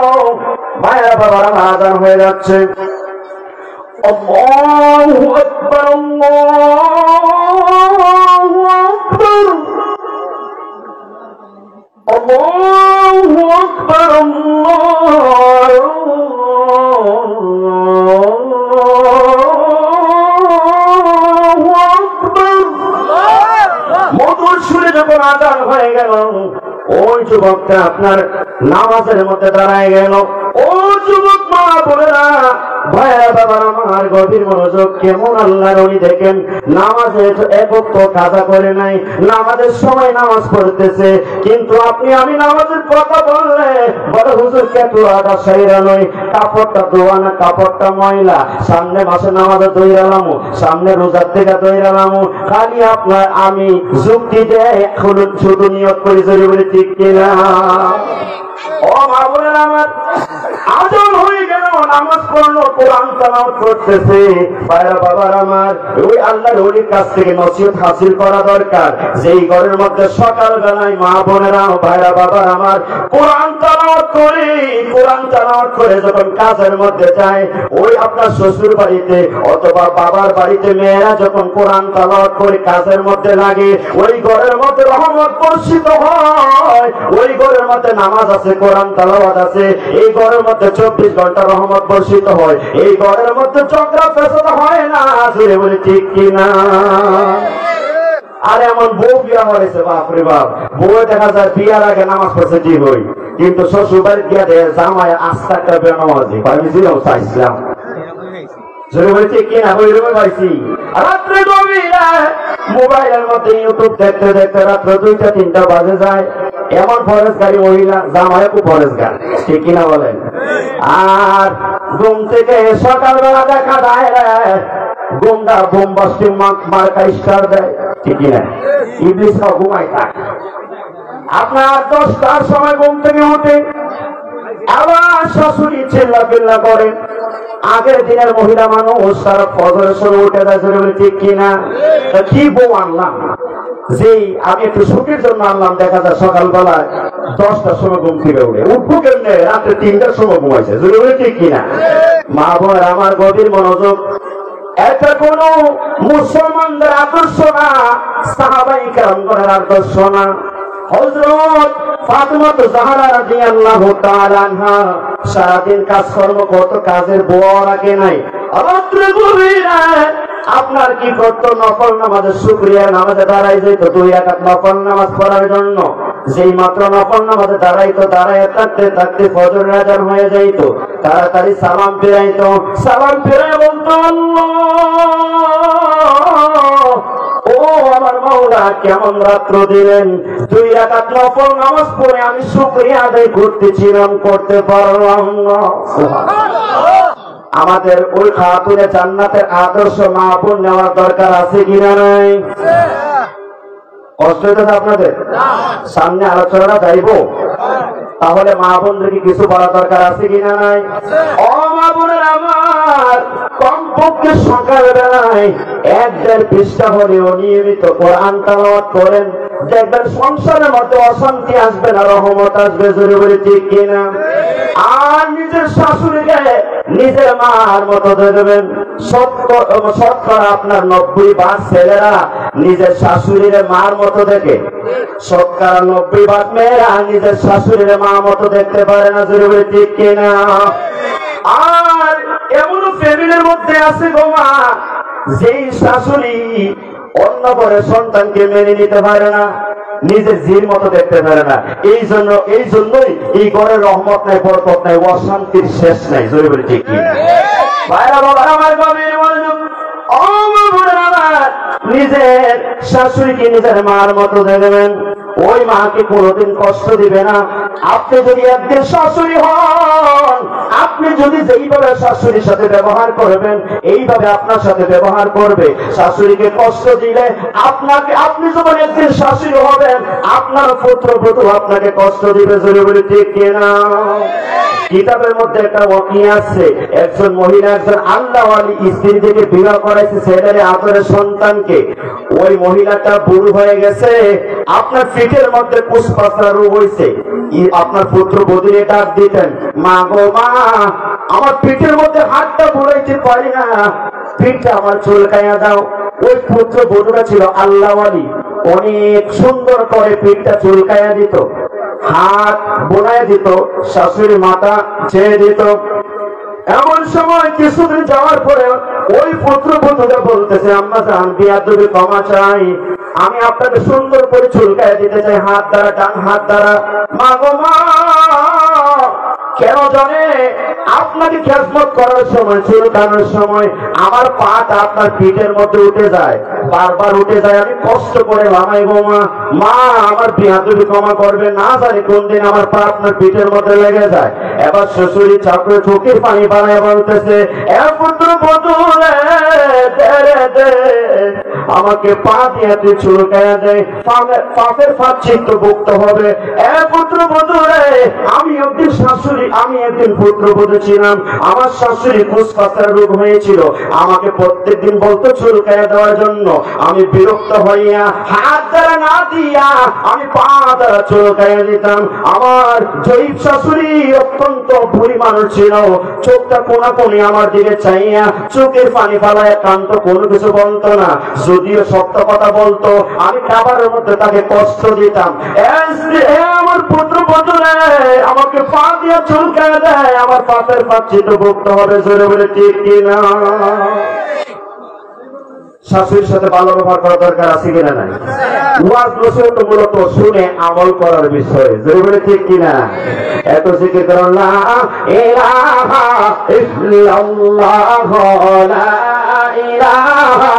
ভাইরা বাবার আমার আজান হয়ে যাচ্ছে। আল্লাহু আকবার, আল্লাহু আকবার, আল্লাহু আকবার, আল্লাহু আকবার। মধুর সুরে যখন আজান হয়ে গেল, ওই যুবকটা আপনার নামাজের মধ্যে দাঁড়ায় গেল। ও যুবক মা বোনেরা, ভাইয়া বাবার আমার গভীর মনোযোগ। কেমন আল্লাহর ওলি দেখেন, নামাজে একক কাজা করে নাই, নামাজের সময় নামাজ পড়তেছে, কিন্তু আপনি আমি নামাজের কথা বললে বড় হুজুর কেতুয়াটা সাইরা নয়, কাপড়টা ধোয়া না, কাপড়টা ময়লা, সামনে মাসে নামাজে দইরালামু, সামনে রোজার থেকে দইরালামু, খালি আপনার আমি যুক্তি দেয় শুধু নিয়ত করি। জোরে বলি ঠিক কিনা? ও মা বোনেরা আমার, আজান হয়ে গেল, নামাজ পড়লো, কোরআন তেলাওয়াত করতেছে। ভাইরা বাবার আমার, ওই আল্লাহর ওলির কাছ থেকে নসিহত হাসিল করা দরকার। যেই ঘরের মধ্যে সকাল বেলায় মা বোনেরা ভাইরা বাবার আমার কোরআন তেলাওয়াত করে, কোরআন তেলাওয়াত করে যখন কাজের মধ্যে যায়, ওই আপনার শ্বশুর বাড়িতে অথবা বাবার বাড়িতে মেয়েরা যখন কোরআন তেলাওয়াত করে কাজের মধ্যে লাগে, ওই ঘরের মধ্যে রহমত বর্ষিত হয়। ওই ঘরের মধ্যে নামাজ আছে, কোরআন তেলাওয়াত আছে, এই ঘরের মধ্যে 24 ঘন্টা রহমত বর্ষিত হয়। এই ঘরের মধ্যে চক্রা পেছানো হয় না। জোরে বলে ঠিক কিনা? আর এমন বউ বিয়া হয়েছে, বাপরে বাপ, বউ দেখা যায় বিয়ার আগে নামাজ পড়ছে ঠিক হই, কিন্তু শ্বশুর বাড়ি গিয়া দেয় জামাই আস্তাটা বেনামাজি। আমি ছিলাম চাইছিলাম। জোরে বলে ঠিক কিনা? ওই রুমে পাইছি রাত্রে গভীর মোবাইলের মধ্যে ইউটিউব দেখতে দেখতে রাত্রে 2টা 3টা বাজে যায়। এমন ফরেজগারী মহিলা জামাইও ফরেজগার, ঠিক কিনা বলেন? আর ঘুম থেকে সকালবেলা দেখা যায় গুন্ডা বোমবাস্টি মার্কা স্টার দেয়, ঠিক কিনা? ইবলিস ঘুমায় থাকে। আপনার 10টার সময় ঘুম থেকে উঠে আবার শাশুড়ি চিল্লাপিল্লা করে। আগের দিনের মহিলা মানুষ তারা ফজরের সময় উঠে দেয়, ঠিক কিনা? কি বউ আনলাম, যে আমি একটু সুখের জন্য আনলাম, দেখা যায় সকালবেলায় 10টার সময় ঘুম থেকে উঠে উঠবো কেমনে, রাত্রে 3টার সময় ঘুমাইছে, ঠিক কিনা? মা বোন আমার গভীর মনোযোগ, এটা কোন মুসলমানদের আদর্শ না, সাহাবাই কেরামগণের আদর্শ না। হযরত ফাতিমা জাহরা রাদিয়াল্লাহু তাআলা আনহা সারাদিন কাজকর্ম কত, কাজের বউ রাখে নাই। রাত্রে গভীরে আপনার কি করতো, নফল নামাজের শুকরিয়া নামাজে দাঁড়াই যেত 2 রাকাত নফল নামাজ পড়ার জন্য। যেই মাত্র নফল নামাজে দাঁড়াইতো, দাঁড়ায় থাকতে থাকতে ফজরের আযান হয়ে যাইত, তাড়াতাড়ি সালাম ফিরাইতো। সালাম ফিরাই বলতো, আল্লাহ, ও আমার মাওলা, কেমন রাত্র দিলেন, 2 রাকাত নফল নামাজ পড়ে আমি শুকরিয়া আদায় করতেছিলাম, করতে পারলাম না। আমাদের ওই খাতুনে জান্নাতের আদর্শ মা বোন নেওয়ার দরকার আছে কিনা নাই? কষ্ট হইতেছে আপনাদের? সামনে আলোচনা যাইব, তাহলে মা বোনদেরকে কিছু বলা দরকার আছে কিনা নাই? ও মা বোনের আমার, কমপক্ষে সকালবেলায় 1-1.5 পৃষ্ঠা হলেও নিয়মিত কোরআন তেলাওয়াত করেন, দেখবেন সংসারের মধ্যে অশান্তি আসবে না, রহমত আসবে, জোরে বলে ঠিক কিনা? আর নিজের শাশুড়িকে নিজের মার মতো দেখবেন। শতকরা আপনার 90% ছেলেরা নিজের শাশুড়ির মার মতো দেখে, শতকরা 90% মেয়েরা নিজের শাশুড়ির মা মতো দেখতে পারে না, জোরে বলে ঠিক কিনা? আর এমন ফ্যামিলির মধ্যে আছে গো মা, যেই শাশুড়ি অন্য ঘরের সন্তানকে মেনে নিতে পারে না, নিজের জির মতো দেখতে পারে না। এই জন্যই এই ঘরের রহমত নাই, বরকত নাই, অশান্তির শেষ নাই, জোরে বলে ঠিক কিনা? ভাইরা বাবা আমার গভীর মনোযোগ, ও বাবা আমার, নিজের শাশুড়িকে নিজের মার মতো দেখবেন, ওই মাকে কোনোদিন কষ্ট দিবে না। আপনি যদি একদিন শাশুড়ি হন, আপনি যদি যেইভাবে শাশুড়ির সাথে ব্যবহার করবেন, এইভাবে আপনার সাথে ব্যবহার করবে। শাশুড়িকে কষ্ট দিলে আপনি যখন একদিন শাশুড়ি হবেন, আপনার পুত্রবধূ আপনাকে কষ্ট দিবে, জোরে বলে ঠিক কিনা? কিতাবের মধ্যে একটা ওয়াকিয়া আছে, একজন মহিলা একজন আল্লাহওয়ালি স্ত্রী থেকে বিবাহ করাইছে ছেলের আদরের সন্তানকে। ওই মহিলাটা বুড়ো হয়ে গেছে, আপনার পিঠের মধ্যে কুশপাসা রোগ হয়েছে। আপনার পুত্রবধূকে ডাক দিতেন, মা গো মা, আমার পিঠের মধ্যে হাতটা বুড়াইতে পারি না, পিঠটা আমার চুলকাইয়া দাও। ওই পুত্রবধূরা ছিল আল্লাহওয়ালি, অনেক সুন্দর করে পিঠটা চুলকাইয়া দিত, হাত বোনায় দিত, শাশুড়ি মাথা ছেড়ে দিত। এমন সময় কিছুদিন যাওয়ার পরে ওই পুত্রবধূরা বলতেছে, আম্মা জান, বিয়াদবি ক্ষমা চাই, আমি আপনাকে সুন্দর করে চুলকায় দিতে চাই হাত দ্বারা, ডান হাত দ্বারা। মা গো মা, কেন জানে আপনাকে খেজমত করার সময়, চুলকানোর সময় আমার পাটা আপনার পিঠের মধ্যে উঠে যায়, বারবার উঠে যায়, আমি কষ্ট করে লামাই গো মা, মা আমার বিয়াদবি ক্ষমা করবে, না জানি কোন দিন আমার পা আপনার পিঠের মধ্যে লেগে যায়। এবার শ্বশুরি চাপড়ে চোখের পানি বানায় বলতেছে, এ পুত্রবধূ রে, দে আমাকে পা দিয়ে তুই চুলকায়া দেয়, পাপের প্রায়শ্চিত্ত ভুক্ত হবে। এ পুত্রবধূ রে, আমি একদিন পুত্রবধূ ছিলাম, আমার শাশুড়ি ফুসফাসের রোগ হয়েছিল, আমাকে প্রত্যেকদিন বলতো চুলকায়া দেওয়ার জন্য। আমি বিরক্ত হইয়া হাত দ্বারা না দিয়া আমি পা দ্বারা চুলকায়া দিতাম। আমার জয়ীব শাশুড়ি অত্যন্ত বুড়ি মানুষ ছিল, চোখটা কোনাকুনি আমার দিকে চাইয়া চোখের পানি ফালায় কান্ত, কোনো কিছু বলতো না, যদিও সত্য কথা বলতো। আমি খাবারের মধ্যে তাকে কষ্ট দিতাম। আমার পুত্রবধূ আমাকে পা দিয়ে চুলকায় দেয়, আমার পাপের প্রায়শ্চিত্ত ভুক্ত হবে, জোরে বলে ঠিক কিনা? শাশুড়ির সাথে ভালো ব্যবহার করা দরকার আছে কিনা নাই? ওয়াজ নসিহত মূলত শুনে আমল করার বিষয়, জোরে বলে ঠিক কিনা? এত জিকির করুন, লা ইলাহা ইল্লাল্লাহ, লা ইলাহা